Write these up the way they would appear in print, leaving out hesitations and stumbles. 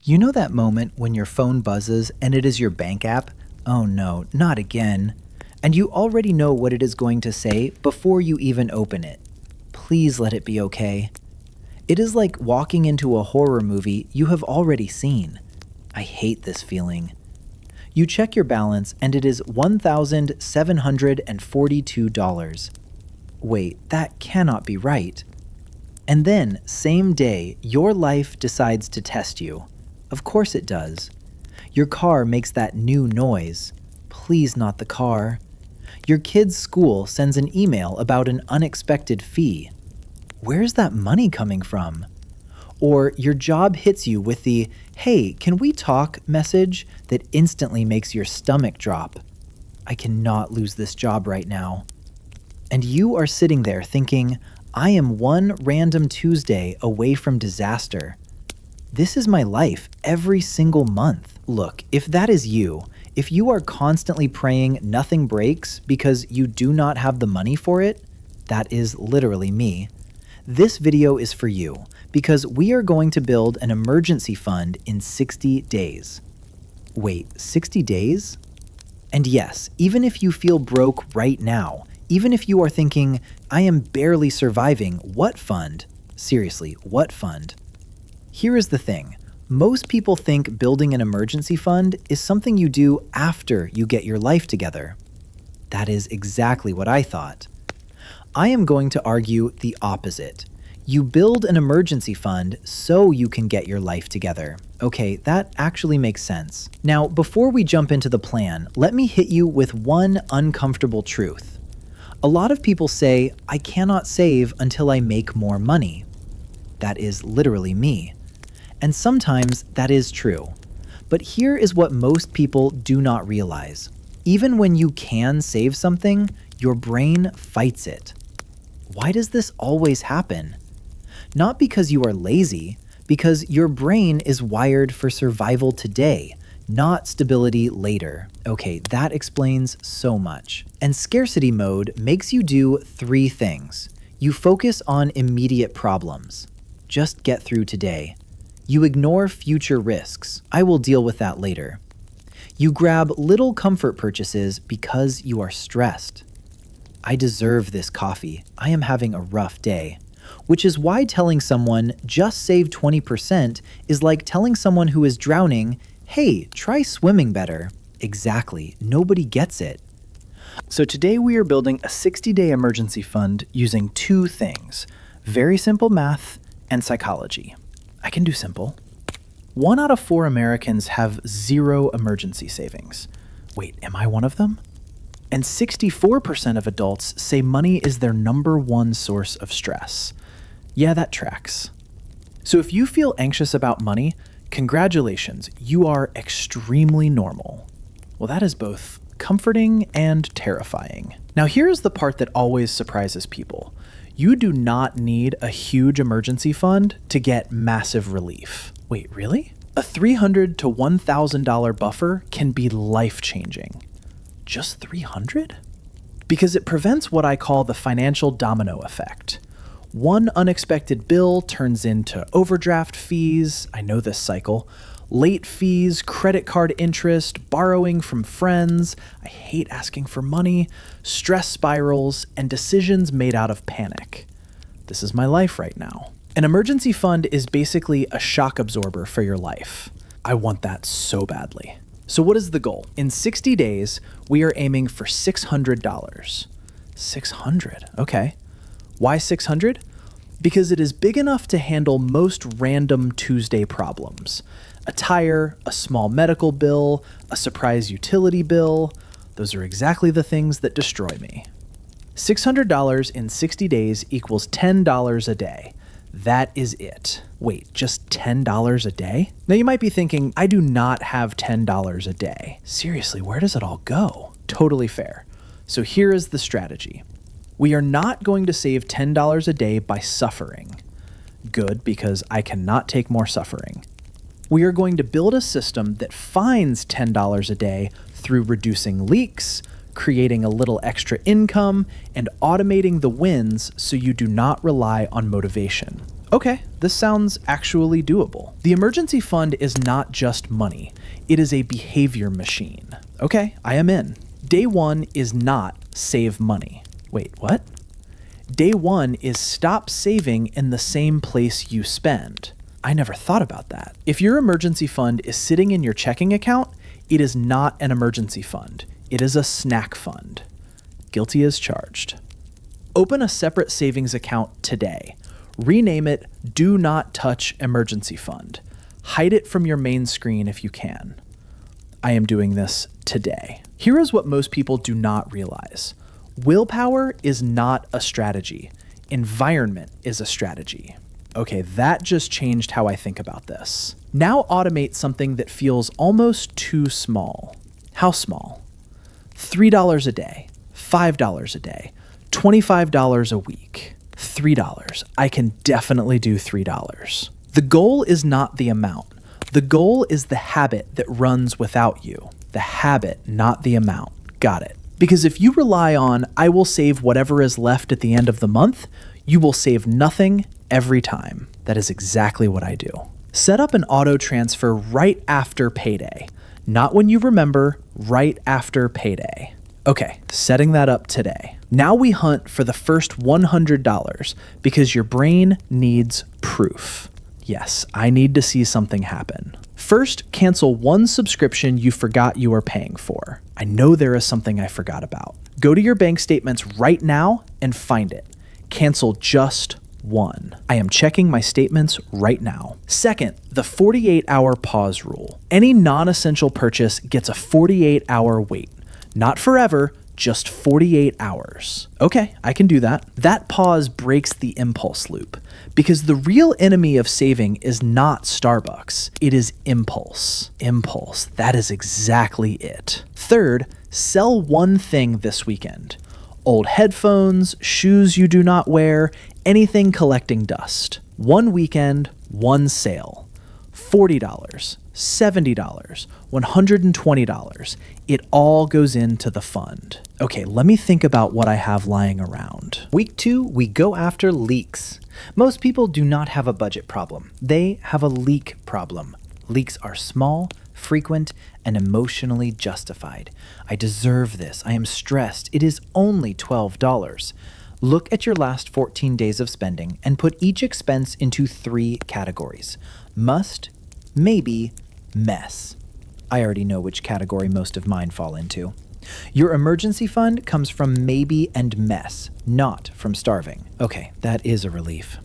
You know that moment when your phone buzzes and it is your bank app? Oh no, not again. And you already know what it is going to say before you even open it. Please let it be okay. It is like walking into a horror movie you have already seen. I hate this feeling. You check your balance and it is $1,742. Wait, that cannot be right. And then, same day, your life decides to test you. Of course it does. Your car makes that new noise. Please not the car. Your kid's school sends an email about an unexpected fee. Where's that money coming from? Or your job hits you with the, "Hey, can we talk?" message that instantly makes your stomach drop. I cannot lose this job right now. And you are sitting there thinking, I am one random Tuesday away from disaster. This is my life every single month. Look, if that is you, if you are constantly praying nothing breaks because you do not have the money for it, that is literally me. This video is for you because we are going to build an emergency fund in 60 days. Wait, 60 days? And yes, even if you feel broke right now, even if you are thinking, I am barely surviving, what fund? Seriously, what fund? Here is the thing. Most people think building an emergency fund is something you do after you get your life together. That is exactly what I thought. I am going to argue the opposite. You build an emergency fund so you can get your life together. Okay, that actually makes sense. Now, before we jump into the plan, let me hit you with one uncomfortable truth. A lot of people say, I cannot save until I make more money. That is literally me. And sometimes that is true. But here is what most people do not realize. Even when you can save something, your brain fights it. Why does this always happen? Not because you are lazy, because your brain is wired for survival today, not stability later. Okay, that explains so much. And scarcity mode makes you do 3 things. You focus on immediate problems. Just get through today. You ignore future risks. I will deal with that later. You grab little comfort purchases because you are stressed. I deserve this coffee. I am having a rough day. Which is why telling someone, just save 20% is like telling someone who is drowning, hey, try swimming better. Exactly. Nobody gets it. So today we are building a 60-day emergency fund using 2 things. Very simple math and psychology. I can do simple. 1 out of 4 Americans have 0 emergency savings. Wait, am I one of them? And 64% of adults say money is their number 1 source of stress. Yeah, that tracks. So if you feel anxious about money, congratulations, you are extremely normal. Well, that is both comforting and terrifying. Now here's the part that always surprises people. You do not need a huge emergency fund to get massive relief. Wait, really? A $300 to $1,000 buffer can be life-changing. Just $300? Because it prevents what I call the financial domino effect. One unexpected bill turns into overdraft fees, I know this cycle, late fees, credit card interest, borrowing from friends, I hate asking for money, stress spirals, and decisions made out of panic. This is my life right now. An emergency fund is basically a shock absorber for your life. I want that so badly. So what is the goal? In 60 days, we are aiming for $600. 600, okay. Why 600? Because it is big enough to handle most random Tuesday problems. A tire, a small medical bill, a surprise utility bill. Those are exactly the things that destroy me. $600 in 60 days equals $10 a day. That is it. Wait, just $10 a day? Now you might be thinking, I do not have $10 a day. Seriously, where does it all go? Totally fair. So here is the strategy. We are not going to save $10 a day by suffering. Good, because I cannot take more suffering. We are going to build a system that finds $10 a day through reducing leaks, creating a little extra income, and automating the wins so you do not rely on motivation. Okay, this sounds actually doable. The emergency fund is not just money, it is a behavior machine. Okay, I am in. Day one is not save money. Wait, what? Day one is stop saving in the same place you spend. I never thought about that. If your emergency fund is sitting in your checking account, it is not an emergency fund. It is a snack fund. Guilty as charged. Open a separate savings account today. Rename it Do Not Touch Emergency Fund. Hide it from your main screen if you can. I am doing this today. Here is what most people do not realize. Willpower is not a strategy. Environment is a strategy. Okay, that just changed how I think about this. Now automate something that feels almost too small. How small? $3 a day, $5 a day, $25 a week. $3. I can definitely do $3. The goal is not the amount. The goal is the habit that runs without you. The habit, not the amount. Got it. Because if you rely on, I will save whatever is left at the end of the month, you will save nothing every time. That is exactly what I do. Set up an auto transfer right after payday. Not when you remember, right after payday. Okay, setting that up today. Now we hunt for the first $100 because your brain needs proof. Yes, I need to see something happen. First, cancel one subscription you forgot you were paying for. I know there is something I forgot about. Go to your bank statements right now and find it. Cancel just one. I am checking my statements right now. Second, the 48-hour pause rule. Any non-essential purchase gets a 48-hour wait. Not forever, just 48 hours. Okay, I can do that. That pause breaks the impulse loop because the real enemy of saving is not Starbucks. It is impulse. Impulse, that is exactly it. Third, sell one thing this weekend. Old headphones, shoes you do not wear, anything collecting dust. One weekend, one sale. $40, $70, $120. It all goes into the fund. Okay, let me think about what I have lying around. Week 2, we go after leaks. Most people do not have a budget problem. They have a leak problem. Leaks are small, frequent, and emotionally justified. I deserve this. I am stressed. It is only $12. Look at your last 14 days of spending and put each expense into 3 categories. Must, maybe, mess. I already know which category most of mine fall into. Your emergency fund comes from maybe and mess, not from starving. Okay, that is a relief.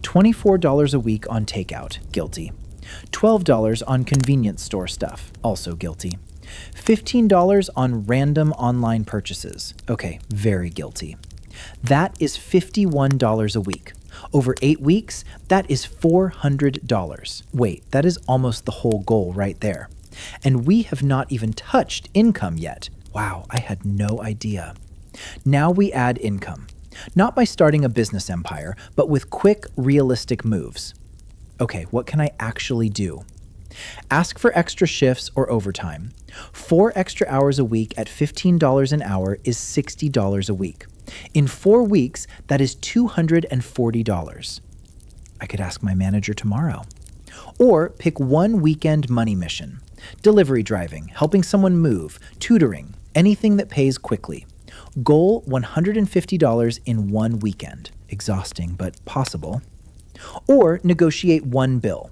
$24 a week on takeout, guilty. $12 on convenience store stuff, also guilty. $15 on random online purchases, okay, very guilty. That is $51 a week. Over 8 weeks, that is $400. Wait, that is almost the whole goal right there. And we have not even touched income yet. Wow, I had no idea. Now we add income. Not by starting a business empire, but with quick, realistic moves. Okay, what can I actually do? Ask for extra shifts or overtime. 4 extra hours a week at $15 an hour is $60 a week. In 4 weeks, that is $240. I could ask my manager tomorrow. Or pick one weekend money mission. Delivery driving, helping someone move, tutoring, anything that pays quickly. Goal $150 in 1 weekend. Exhausting, but possible. Or negotiate one bill.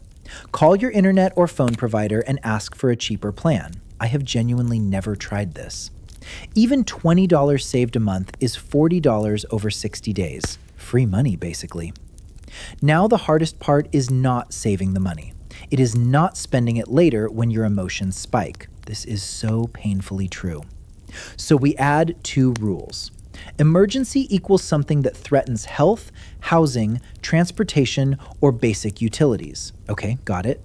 Call your internet or phone provider and ask for a cheaper plan. I have genuinely never tried this. Even $20 saved a month is $40 over 60 days. Free money, basically. Now the hardest part is not saving the money. It is not spending it later when your emotions spike. This is so painfully true. So we add 2 rules. Emergency equals something that threatens health, housing, transportation, or basic utilities. Okay, got it?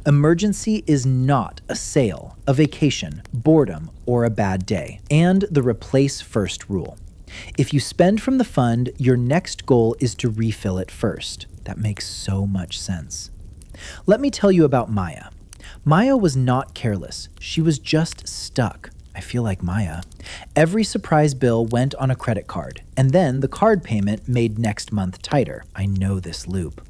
Emergency is not a sale, a vacation, boredom, or a bad day. And the replace first rule. If you spend from the fund, your next goal is to refill it first. That makes so much sense. Let me tell you about Maya. Maya was not careless. She was just stuck. I feel like Maya. Every surprise bill went on a credit card, and then the card payment made next month tighter. I know this loop.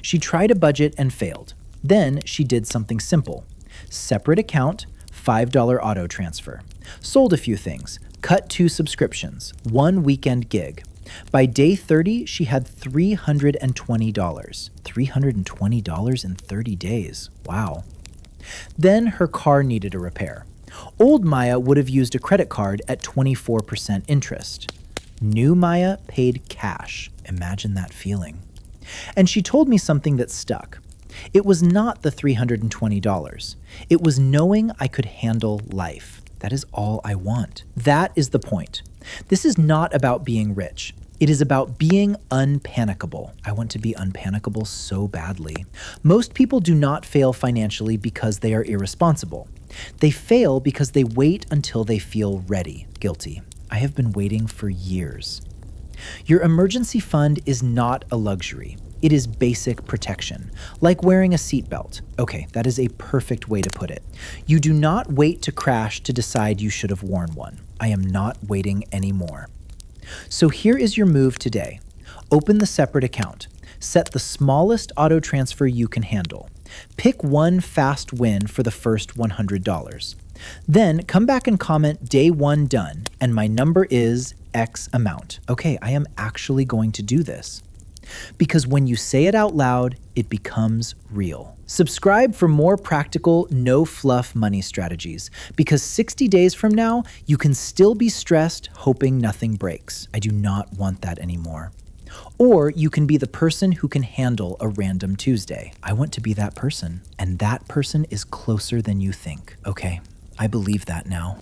She tried a budget and failed. Then she did something simple. Separate account, $5 auto transfer. Sold a few things, cut 2 subscriptions, 1 weekend gig. By day 30, she had $320. $320 in 30 days. Wow. Then her car needed a repair. Old Maya would have used a credit card at 24% interest. New Maya paid cash. Imagine that feeling. And she told me something that stuck. It was not the $320. It was knowing I could handle life. That is all I want. That is the point. This is not about being rich. It is about being unpanickable. I want to be unpanickable so badly. Most people do not fail financially because they are irresponsible. They fail because they wait until they feel ready. Guilty. I have been waiting for years. Your emergency fund is not a luxury. It is basic protection, like wearing a seatbelt. Okay, that is a perfect way to put it. You do not wait to crash to decide you should have worn one. I am not waiting anymore. So here is your move today. Open the separate account. Set the smallest auto transfer you can handle. Pick one fast win for the first $100. Then come back and comment day 1 done, and my number is X amount. Okay, I am actually going to do this. Because when you say it out loud, it becomes real. Subscribe for more practical, no-fluff money strategies, because 60 days from now, you can still be stressed, hoping nothing breaks. I do not want that anymore. Or you can be the person who can handle a random Tuesday. I want to be that person, and that person is closer than you think. Okay, I believe that now.